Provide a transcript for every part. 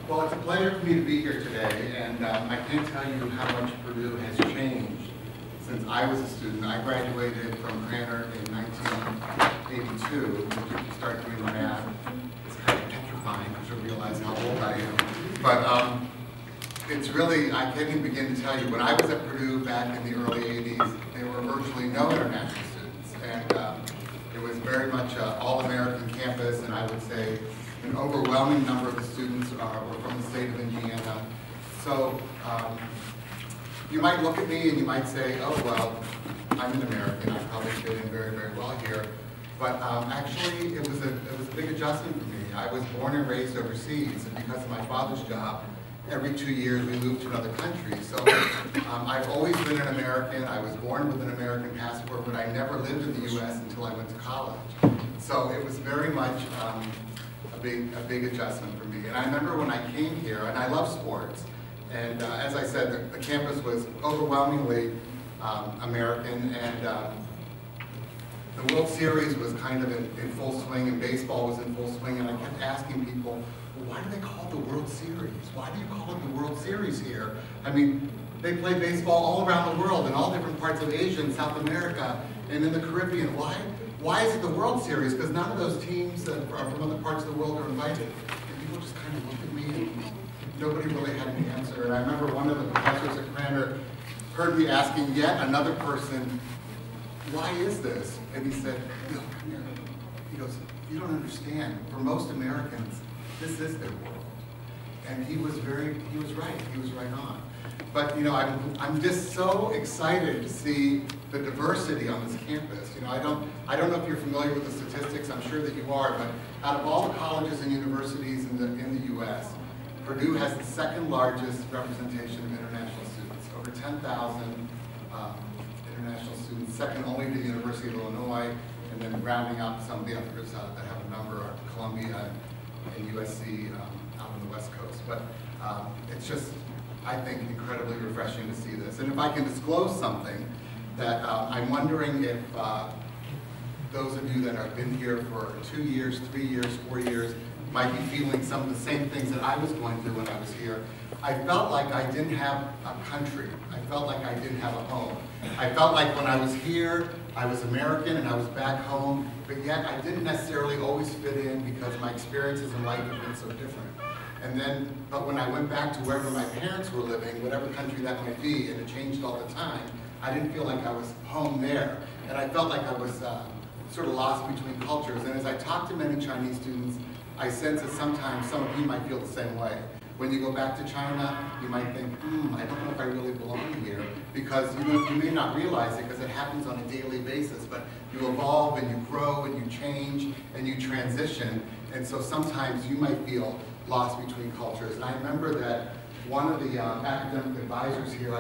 Well, it's a pleasure for me to be here today, and I can't tell you how much Purdue has changed since I was a student. I graduated from Cranor in 1982, which if you start doing the math, it's kind of petrifying because you'll realize how old I am. But it's really, I can't even begin to tell you, when I was at Purdue back in the early 80s, there were virtually no international students, and it was very much an all-American campus, and I would say an overwhelming number of the students were from the state of Indiana. So you might look at me and you might say, oh, well, I'm an American, I probably fit in very, very well here. But actually, it was a big adjustment for me. I was born and raised overseas, and because of my father's job, every 2 years we moved to another country. So I've always been an American. I was born with an American passport, but I never lived in the U.S. until I went to college. So it was very much a big adjustment for me. And I remember when I came here, and I love sports, and as I said, the campus was overwhelmingly American, and the World Series was kind of in full swing, and baseball was in full swing, and I kept asking people, well, why do they call it the World Series? Why do you call it the World Series here? I mean, they play baseball all around the world, in all different parts of Asia and South America, and in the Caribbean. Why is it the World Series? Because none of those teams that are from other parts of the world are invited. And people just kind of looked at me, and nobody really had an answer. And I remember one of the professors at Cranor heard me asking yet another person, why is this? And he said, no, come here. He goes, you don't understand. For most Americans, this is their world. And he was right. He was right on. But you know, I'm just so excited to see the diversity on this campus. You know, I don't know if you're familiar with the statistics. I'm sure that you are. But out of all the colleges and universities in the U.S., Purdue has the second largest representation of international students, over 10,000 international students, second only to the University of Illinois, and then rounding out some of the others that have a number are Columbia and USC out on the West Coast. But it's just, I think, incredibly refreshing to see this. And if I can disclose something, that I'm wondering if those of you that have been here for 2 years, 3 years, 4 years, might be feeling some of the same things that I was going through when I was here. I felt like I didn't have a country. I felt like I didn't have a home. I felt like when I was here, I was American and I was back home, but yet I didn't necessarily always fit in because my experiences in life have been so different. And then, but when I went back to wherever my parents were living, whatever country that might be, and it changed all the time, I didn't feel like I was home there. And I felt like I was sort of lost between cultures. And as I talk to many Chinese students, I sense that sometimes some of you might feel the same way. When you go back to China, you might think, I don't know if I really belong here, because you may not realize it because it happens on a daily basis, but you evolve and you grow and you change and you transition, and so sometimes you might feel lost between cultures. And I remember that one of the academic advisors here,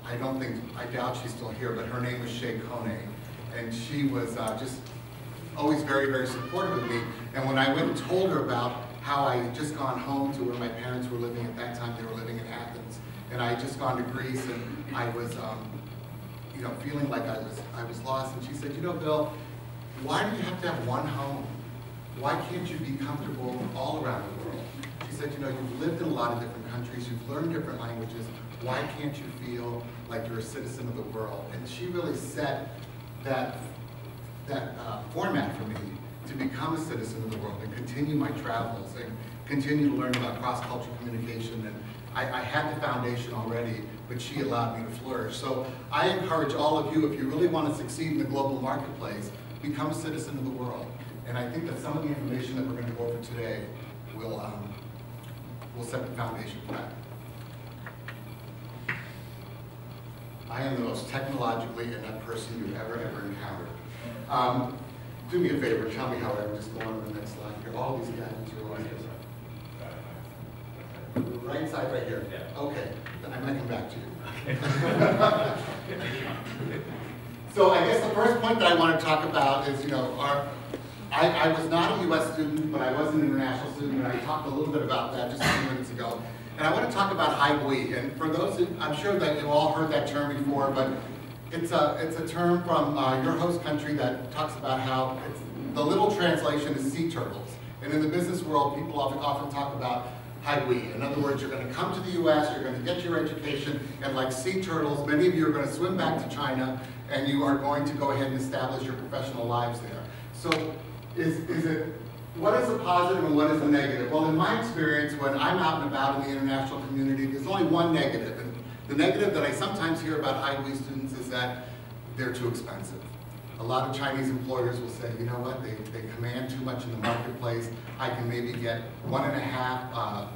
I doubt she's still here, but her name was Shay Kone, and she was just always very, very supportive of me. And when I went and told her about how I had just gone home to where my parents were living at that time, they were living in Athens, and I had just gone to Greece, and I was, feeling like I was lost. And she said, Bill, why do you have to have one home? Why can't you be comfortable all around the world? She said, you've lived in a lot of different countries, you've learned different languages. Why can't you feel like you're a citizen of the world? And she really set that format for me to become a citizen of the world and continue my travels and continue to learn about cross-cultural communication. And I had the foundation already, but she allowed me to flourish. So I encourage all of you, if you really want to succeed in the global marketplace, become a citizen of the world. And I think that some of the information that we're going to go over today will set the foundation for that. I am the most technologically inept person you've ever encountered. Do me a favor, tell me how I would just go on to the next slide here. All these gadgets are always right side right here. Yeah. Okay, then I might come back to you. So I guess the first point that I want to talk about is, I was not a U.S. student, but I was an international student, and I talked a little bit about that just a few minutes ago. And I want to talk about Haigui. And for those who, I'm sure that you've all heard that term before, but it's a term from your host country that talks about how the literal translation is sea turtles. And in the business world, people often talk about Haihui. In other words, you're going to come to the US, you're going to get your education, and like sea turtles, many of you are going to swim back to China, and you are going to go ahead and establish your professional lives there. So what is a positive and what is a negative? Well, in my experience, when I'm out and about in the international community, there's only one negative. And the negative that I sometimes hear about Haihui students is that they're too expensive. A lot of Chinese employers will say, you know what, they command too much in the marketplace. I can maybe get 1.5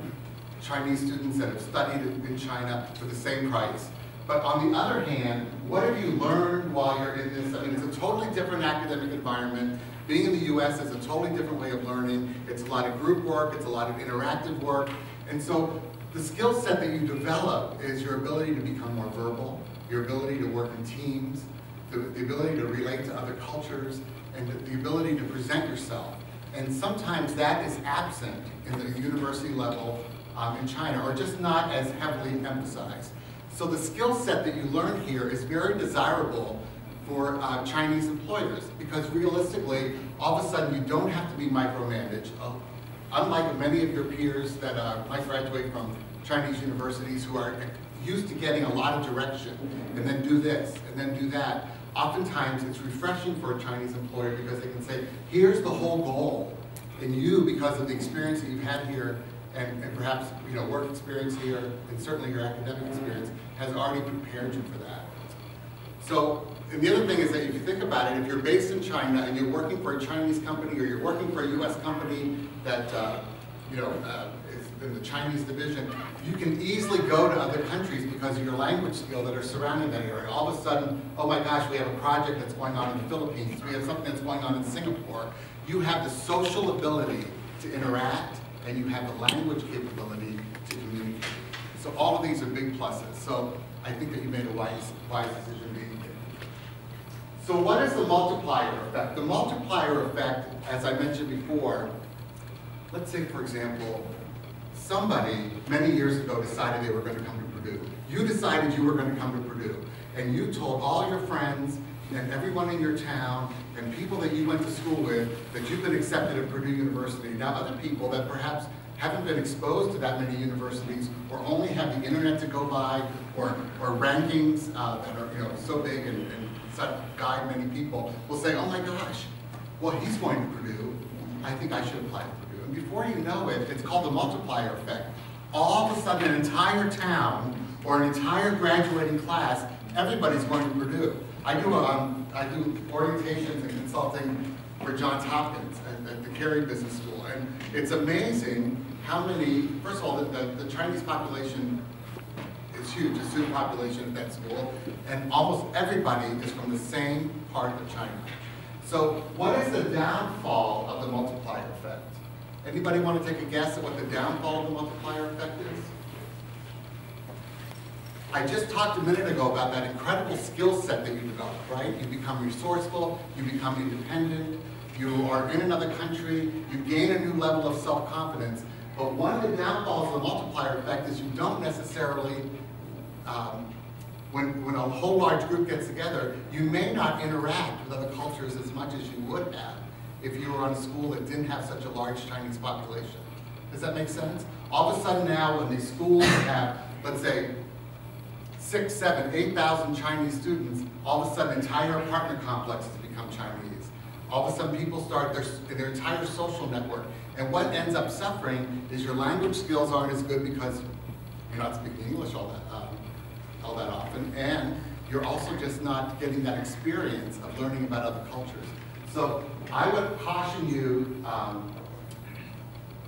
Chinese students that have studied in China for the same price. But on the other hand, what have you learned while you're in this? I mean, it's a totally different academic environment. Being in the US is a totally different way of learning. It's a lot of group work, it's a lot of interactive work. And so the skill set that you develop is your ability to become more verbal, your ability to work in teams, the ability to relate to other cultures, and the ability to present yourself. And sometimes that is absent in the university level in China, or just not as heavily emphasized. So the skill set that you learn here is very desirable for Chinese employers, because realistically, all of a sudden you don't have to be micromanaged. Unlike many of your peers that might graduate from Chinese universities who are used to getting a lot of direction, and then do this, and then do that, oftentimes it's refreshing for a Chinese employer because they can say, here's the whole goal. And you, because of the experience that you've had here, and perhaps work experience here, and certainly your academic experience, has already prepared you for that. So, and the other thing is that if you think about it, if you're based in China and you're working for a Chinese company, or you're working for a US company that is in the Chinese division, you can easily go to other countries because of your language skill that are surrounding that area. All of a sudden, oh my gosh, we have a project that's going on in the Philippines, we have something that's going on in Singapore. You have the social ability to interact, and you have the language capability to communicate. So all of these are big pluses. So I think that you made a wise decision being here. So what is the multiplier effect? The multiplier effect, as I mentioned before, let's say, for example, somebody many years ago decided they were going to come to Purdue. You decided you were going to come to Purdue, and you told all your friends and everyone in your town and people that you went to school with that you've been accepted at Purdue University. Now other people that perhaps haven't been exposed to that many universities, or only have the internet to go by, or rankings that are so big and guide many people, will say, oh my gosh, well, he's going to Purdue, I think I should apply to Purdue. And before you know it, it's called the multiplier effect. All of a sudden, an entire town or an entire graduating class, everybody's going to Purdue. I do orientations and consulting for Johns Hopkins at the Carey Business School, and it's amazing how many, first of all, the Chinese population is huge, the student population at that school, and almost everybody is from the same part of China. So what is the downfall of the multiplier effect? Anybody want to take a guess at what the downfall of the multiplier effect is? I just talked a minute ago about that incredible skill set that you develop, right? You become resourceful, you become independent, you are in another country, you gain a new level of self-confidence. But one of the downfalls of the multiplier effect is you don't necessarily, when a whole large group gets together, you may not interact with other cultures as much as you would have if you were on a school that didn't have such a large Chinese population. Does that make sense? All of a sudden now, when these schools have, let's say, 6, 7, 8,000 Chinese students, all of a sudden entire apartment complexes become Chinese. All of a sudden people start their entire social network. And what ends up suffering is your language skills aren't as good because you're not speaking English all that often, and you're also just not getting that experience of learning about other cultures. So I would caution you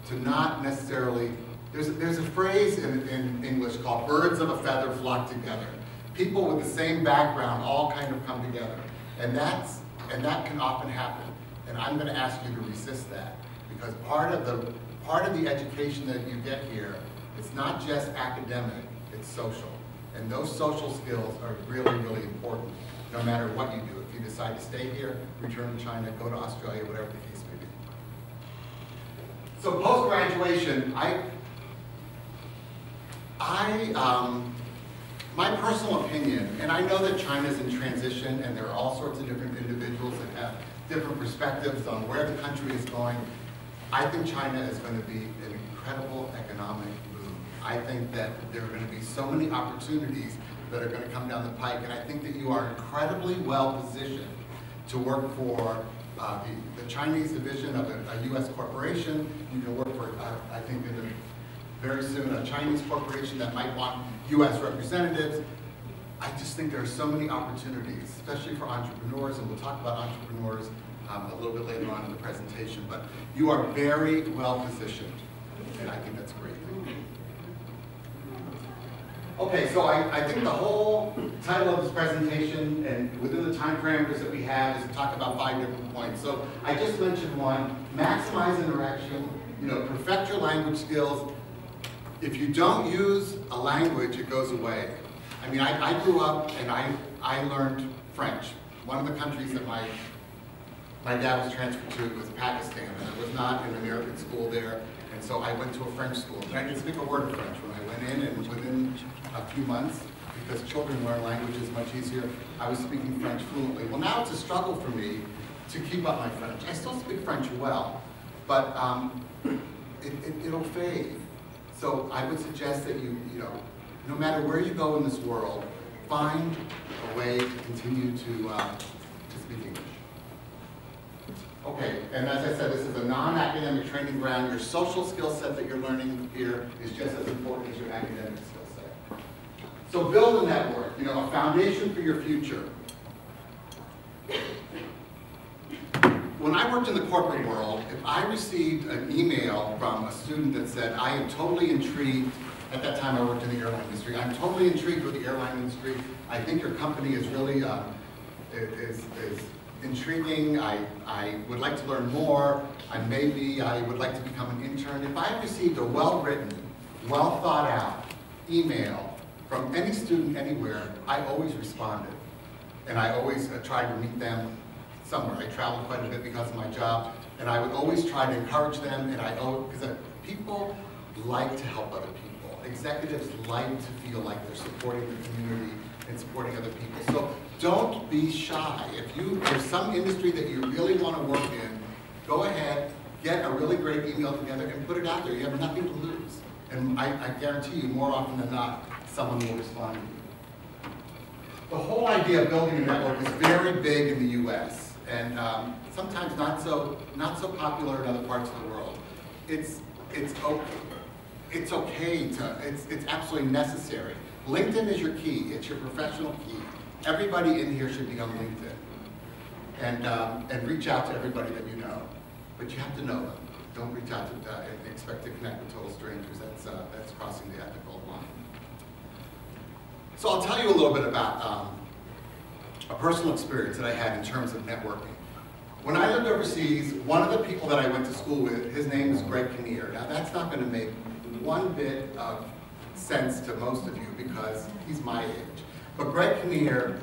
to not necessarily, there's a phrase in English called birds of a feather flock together. People with the same background all kind of come together. And that can often happen. And I'm going to ask you to resist that. Because part of the education that you get here, it's not just academic, it's social. And those social skills are really, really important, no matter what you do. If you decide to stay here, return to China, go to Australia, whatever the case may be. So post-graduation, my personal opinion, and I know that China's in transition and there are all sorts of different individuals that have different perspectives on where the country is going. I think China is going to be an incredible economic boom. I think that there are going to be so many opportunities that are going to come down the pike, and I think that you are incredibly well positioned to work for the Chinese division of a U.S. corporation. You can work for, I think, very soon, a Chinese corporation that might want U.S. representatives. I just think there are so many opportunities, especially for entrepreneurs, and we'll talk about entrepreneurs a little bit later on in the presentation, but you are very well positioned, and I think that's great. Okay, so I think the whole title of this presentation, and within the time parameters that we have, is to talk about 5 different points. So I just mentioned one: maximize interaction, perfect your language skills. If you don't use a language, it goes away. I mean, I grew up and I learned French. One of the countries that my dad was transferred to was Pakistan, and I was not in an American school there, and so I went to a French school. And I didn't speak a word of French when I went in, and within a few months, because children learn languages much easier, I was speaking French fluently. Well, now it's a struggle for me to keep up my French. I still speak French well, but it'll fade. So I would suggest that no matter where you go in this world, find a way to continue to speak English. Okay, and as I said, this is a non-academic training ground. Your social skill set that you're learning here is just as important as your academic skill set. So build a network, a foundation for your future. When I worked in the corporate world, if I received an email from a student that said, I am totally intrigued, at that time I worked in the airline industry, I'm totally intrigued with the airline industry, I think your company is really is intriguing, I would like to learn more, I would like to become an intern. If I received a well-written, well-thought-out email from any student anywhere, I always responded. And I always tried to meet them somewhere. I traveled quite a bit because of my job, and I would always try to encourage them, and because people like to help other people. Executives like to feel like they're supporting the community and supporting other people. So don't be shy. If there's some industry that you really want to work in, go ahead, get a really great email together and put it out there. You have nothing to lose. And I guarantee you, more often than not, someone will respond to you. The whole idea of building a network is very big in the U.S. and sometimes not so popular in other parts of the world. It's absolutely necessary. LinkedIn is your key. It's your professional key. Everybody in here should be on LinkedIn and reach out to everybody that you know, but you have to know them. Don't reach out to and expect to connect with total strangers. That's crossing the ethical line. So I'll tell you a little bit about a personal experience that I had in terms of networking. When I lived overseas, one of the people that I went to school with, his name is Greg Kinnear. Now that's not going to make one bit of sense to most of you because he's my age. But Greg Kinnear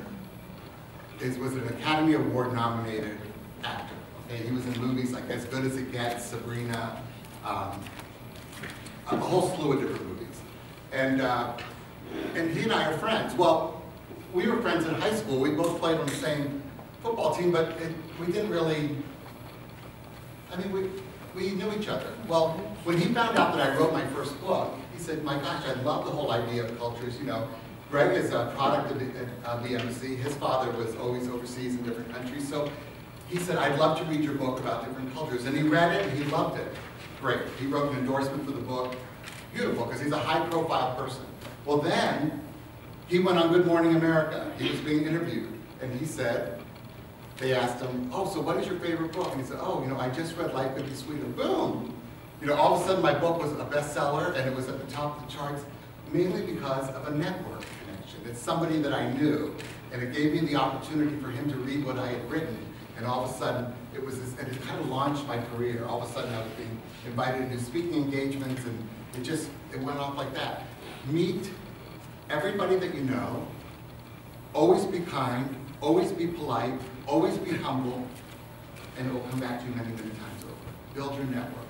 was an Academy Award nominated actor. Okay? He was in movies like As Good as It Gets, Sabrina, a whole slew of different movies. And he and I are friends. Well, we were friends in high school. We both played on the same football team, but we didn't really, we knew each other. Well, when he found out that I wrote my first book, he said, my gosh, I love the whole idea of cultures. Greg is a product of the embassy. His father was always overseas in different countries. So he said, I'd love to read your book about different cultures. And he read it, and he loved it. Great. He wrote an endorsement for the book. Beautiful, because he's a high-profile person. Well, then, he went on Good Morning America. He was being interviewed. And he said, they asked him, oh, so what is your favorite book? And he said, oh, I just read Life Could Be Sweet. And boom! All of a sudden, my book was a bestseller, and it was at the top of the charts, mainly because of a network connection. It's somebody that I knew, and it gave me the opportunity for him to read what I had written. And all of a sudden, it was this, and it kind of launched my career. All of a sudden, I was being invited to do speaking engagements, and it went off like that. Meet everybody that you know. Always be kind. Always be polite. Always be humble, and it will come back to you many, many times over. Build your network.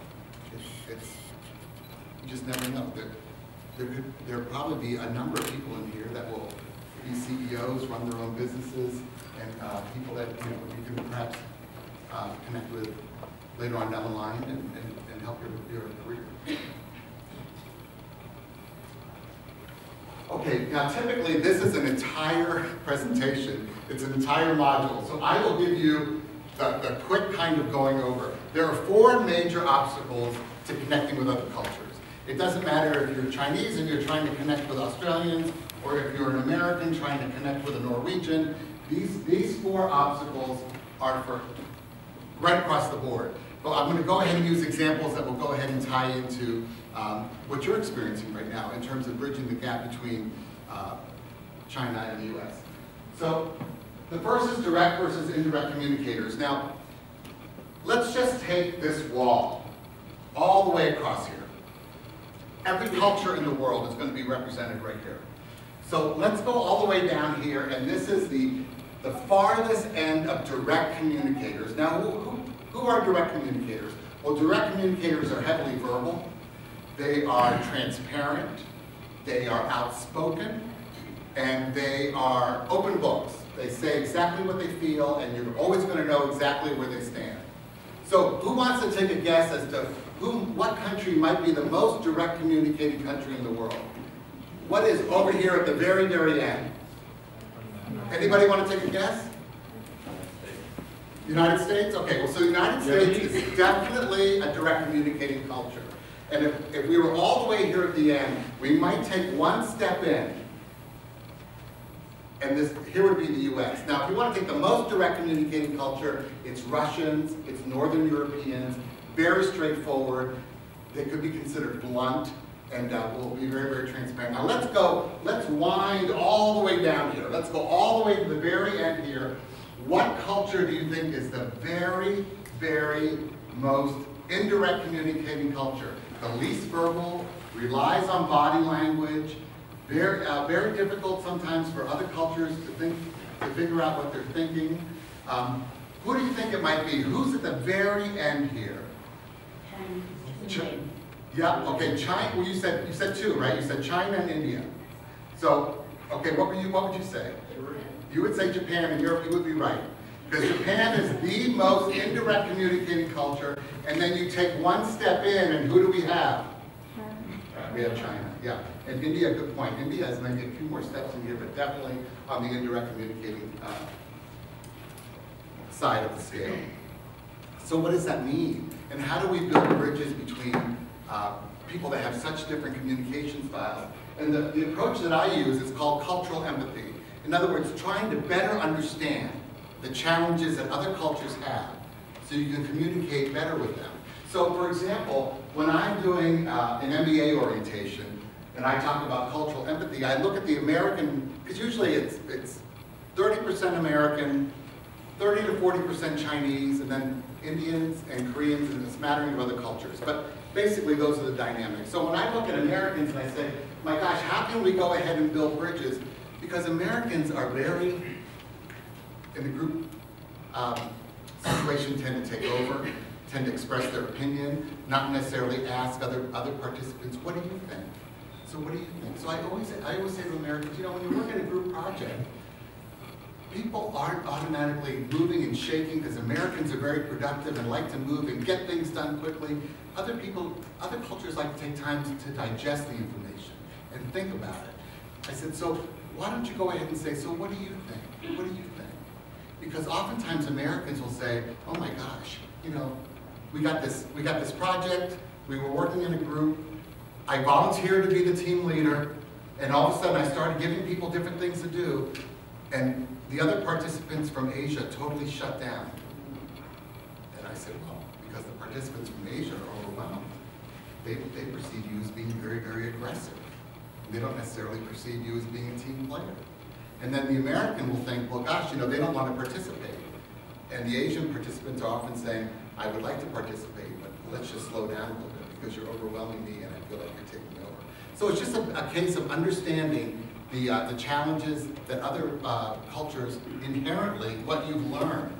You just never know. There'll probably be a number of people in here that will be CEOs, run their own businesses, and people that you can perhaps connect with later on down the line and help your career. Okay, now typically this is an entire presentation. It's an entire module. So I will give you the quick kind of going over. There are 4 major obstacles to connecting with other cultures. It doesn't matter if you're Chinese and you're trying to connect with Australians, or if you're an American trying to connect with a Norwegian. These 4 obstacles are for right across the board. But I'm going to go ahead and use examples that will go ahead and tie into what you're experiencing right now in terms of bridging the gap between China and the US. So the first is direct versus indirect communicators. Now, let's just take this wall all the way across here. Every culture in the world is going to be represented right here. So let's go all the way down here, and this is the farthest end of direct communicators. Now, who are direct communicators? Well, direct communicators are heavily verbal. They are transparent. They are outspoken. And they are open books. They say exactly what they feel, and you're always going to know exactly where they stand. So who wants to take a guess as to what country might be the most direct communicating country in the world? What is over here at the very, very end? Anybody want to take a guess? United States? Okay, well, so the United States is definitely a direct communicating culture. And if we were all the way here at the end, we might take one step in. And here would be the US. Now, if you want to take the most direct communicating culture, it's Russians, it's Northern Europeans, very straightforward. They could be considered blunt, and will be very, very transparent. Now let's wind all the way down here. Let's go all the way to the very end here. What culture do you think is the very, very most indirect communicating culture? The least verbal, relies on body language, very difficult sometimes for other cultures to figure out what they're thinking. Who do you think it might be? Who's at the very end here? Yeah, okay, China, well you said 2, right? You said China and India. So, okay, what would you say? You would say Japan, and you would be right. Because Japan is the most indirect communicating culture, and then you take one step in, and who do we have? We have China, yeah. And India, good point. India has maybe a few more steps in here, but definitely on the indirect communicating side of the scale. So what does that mean? And how do we build bridges between people that have such different communication styles? And the approach that I use is called cultural empathy. In other words, trying to better understand the challenges that other cultures have so you can communicate better with them. So for example, when I'm doing an MBA orientation and I talk about cultural empathy, I look at the American, because usually it's 30% American, 30 to 40% Chinese, and then Indians and Koreans and a smattering of other cultures. But basically those are the dynamics. So when I look at Americans and I say, my gosh, how can we go ahead and build bridges? Because Americans are very, in the group situation, tend to take over, tend to express their opinion, not necessarily ask other participants, what do you think? So what do you think? So I always say to Americans, you know, when you work in a group project, people aren't automatically moving and shaking because Americans are very productive and like to move and get things done quickly. Other cultures like to take time to digest the information and think about it. I said, so why don't you go ahead and say, so what do you think? What do you think? Because oftentimes Americans will say, oh my gosh, you know, we got this project, we were working in a group, I volunteered to be the team leader, and all of a sudden I started giving people different things to do, and the other participants from Asia totally shut down. And I said, well, because the participants from Asia are overwhelmed. They perceive you as being very, very aggressive. They don't necessarily perceive you as being a team player. And then the American will think, well, gosh, you know, they don't want to participate. And the Asian participants are often saying, I would like to participate, but let's just slow down a little bit because you're overwhelming me and I feel like you're taking me over. So it's just a case of understanding the challenges that other cultures inherently, what you've learned.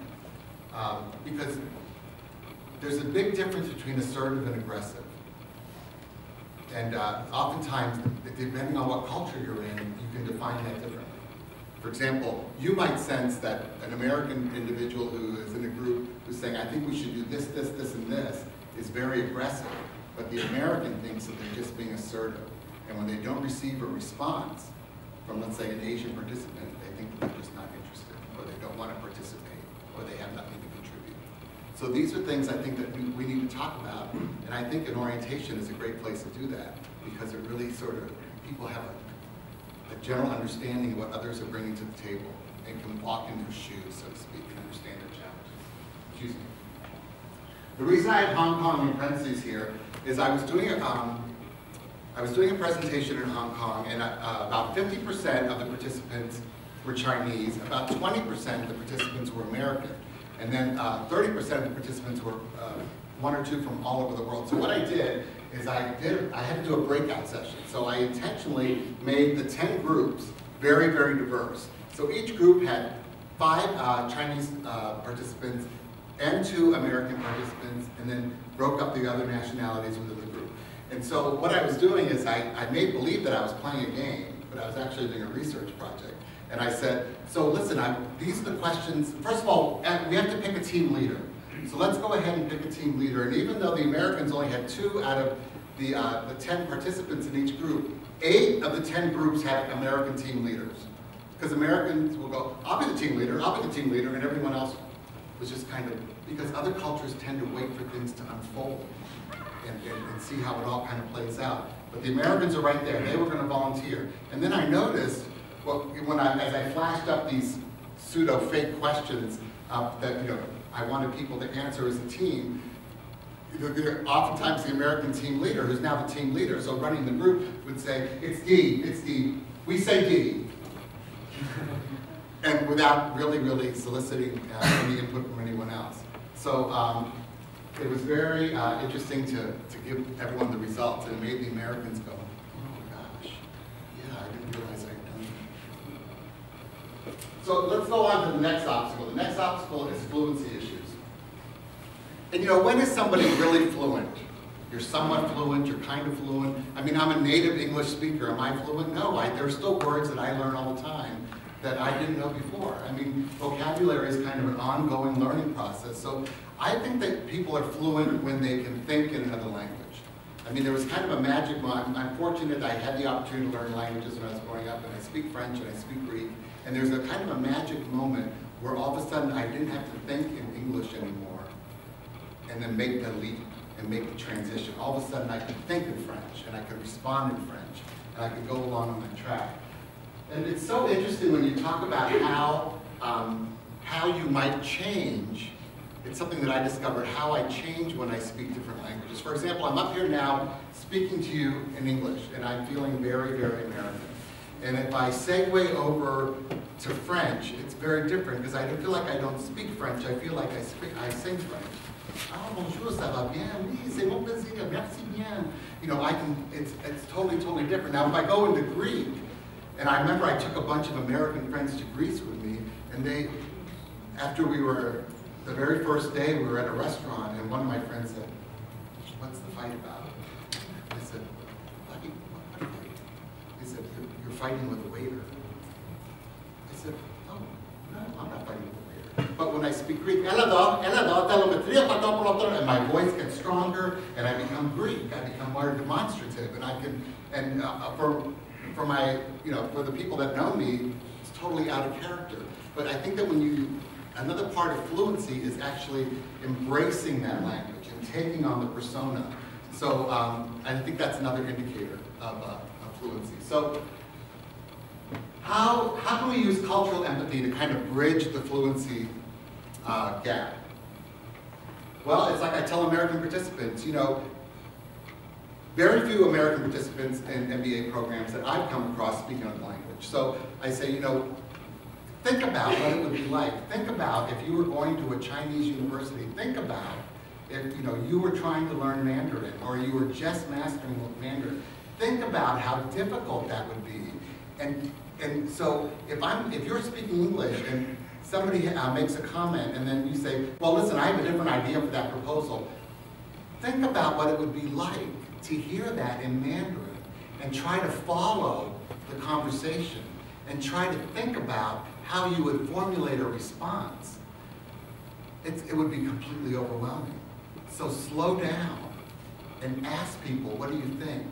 Because there's a big difference between assertive and aggressive. And oftentimes, depending on what culture you're in, you can define that differently. For example, you might sense that an American individual who is in a group who's saying, I think we should do this, this, this, and this, is very aggressive, but the American thinks that they're just being assertive. And when they don't receive a response from, let's say, an Asian participant, they think that they're just not interested, or they don't want to participate, or they have nothing to contribute. So these are things I think that we need to talk about, and I think an orientation is a great place to do that, because it really sort of, people have a general understanding of what others are bringing to the table, and can walk in their shoes, so to speak, and understand their challenges. Excuse me. The reason I have Hong Kong in parentheses here is I was doing a presentation in Hong Kong, and about 50% of the participants were Chinese, about 20% of the participants were American, and then 30% of the participants were one or two from all over the world. So what I did is I had to do a breakout session. So I intentionally made the 10 groups very, very diverse. So each group had 5 Chinese participants and 2 American participants, and then broke up the other nationalities within the group. And so what I was doing is I made believe that I was playing a game, but I was actually doing a research project. And I said, so listen, these are the questions. First of all, we have to pick a team leader. So let's go ahead and pick a team leader. And even though the Americans only had 2 out of the 10 participants in each group, 8 of the 10 groups had American team leaders. Because Americans will go, I'll be the team leader, I'll be the team leader, and everyone else was just kind of, because other cultures tend to wait for things to unfold and see how it all kind of plays out. But the Americans are right there, they were going to volunteer. And then I noticed, well, as I flashed up these pseudo-fake questions that I wanted people to answer as a team, oftentimes the American team leader, who's now the team leader, so running the group, would say, it's D, we say D. And without really soliciting any input from anyone else. So it was very interesting to give everyone the results, and it made the Americans go, oh my gosh, yeah, I didn't realize I had done that. So let's go on to the next obstacle. The next obstacle is fluency issues. And when is somebody really fluent? You're somewhat fluent, you're kind of fluent. I mean, I'm a native English speaker. Am I fluent? No, there are still words that I learn all the time that I didn't know before. I mean, vocabulary is kind of an ongoing learning process. So I think that people are fluent when they can think in another language. I mean, there was kind of a magic moment. I'm fortunate I had the opportunity to learn languages when I was growing up, and I speak French and I speak Greek. And there's a kind of a magic moment where all of a sudden I didn't have to think in English anymore and then make the leap and make the transition. All of a sudden I could think in French and I could respond in French and I could go along on my track. And it's so interesting when you talk about how you might change. It's something that I discovered, how I change when I speak different languages. For example, I'm up here now speaking to you in English, and I'm feeling very, very American. And if I segue over to French, it's very different, because I feel like I don't speak French, I feel like I sing French. Ah, bonjour, ça va bien? Oui, c'est mon plaisir, merci bien. It's totally different. Now, if I go into Greek, and I remember I took a bunch of American friends to Greece with me, and the very first day we were at a restaurant, and one of my friends said, what's the fight about? I said, what fight? He said, you're fighting with the waiter. I said, oh, no, I'm not fighting with the waiter. But when I speak Greek, and my voice gets stronger, and I become Greek. I become more demonstrative, and for my, for the people that know me, it's totally out of character. But I think that another part of fluency is actually embracing that language and taking on the persona. So I think that's another indicator of fluency. So how can we use cultural empathy to kind of bridge the fluency gap? Well, it's like I tell American participants, very few American participants in MBA programs that I've come across speak another language. So I say, think about what it would be like. Think about if you were going to a Chinese university. Think about if you were trying to learn Mandarin, or you were just mastering Mandarin. Think about how difficult that would be. And so if you're speaking English and somebody makes a comment, and then you say, well, listen, I have a different idea for that proposal. Think about what it would be like to hear that in Mandarin and try to follow the conversation. and try to think about how you would formulate a response, it would be completely overwhelming. So slow down and ask people, what do you think?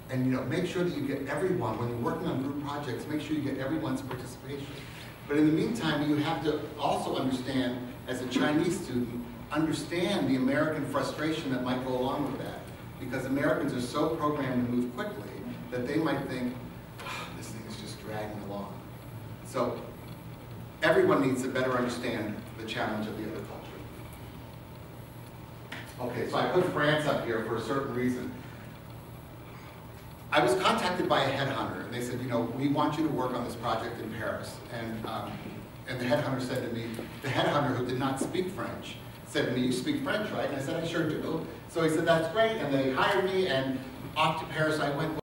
And make sure that you get everyone, when you're working on group projects, make sure you get everyone's participation. But in the meantime, you have to also understand, as a Chinese student, understand the American frustration that might go along with that. Because Americans are so programmed to move quickly that they might think, this thing is just dragging along. So everyone needs to better understand the challenge of the other culture. Okay, so I put France up here for a certain reason. I was contacted by a headhunter, and they said, we want you to work on this project in Paris. And the headhunter said to me, the headhunter who did not speak French, said to me, you speak French, right? And I said, I sure do. So he said, that's great. And they hired me, and off to Paris I went.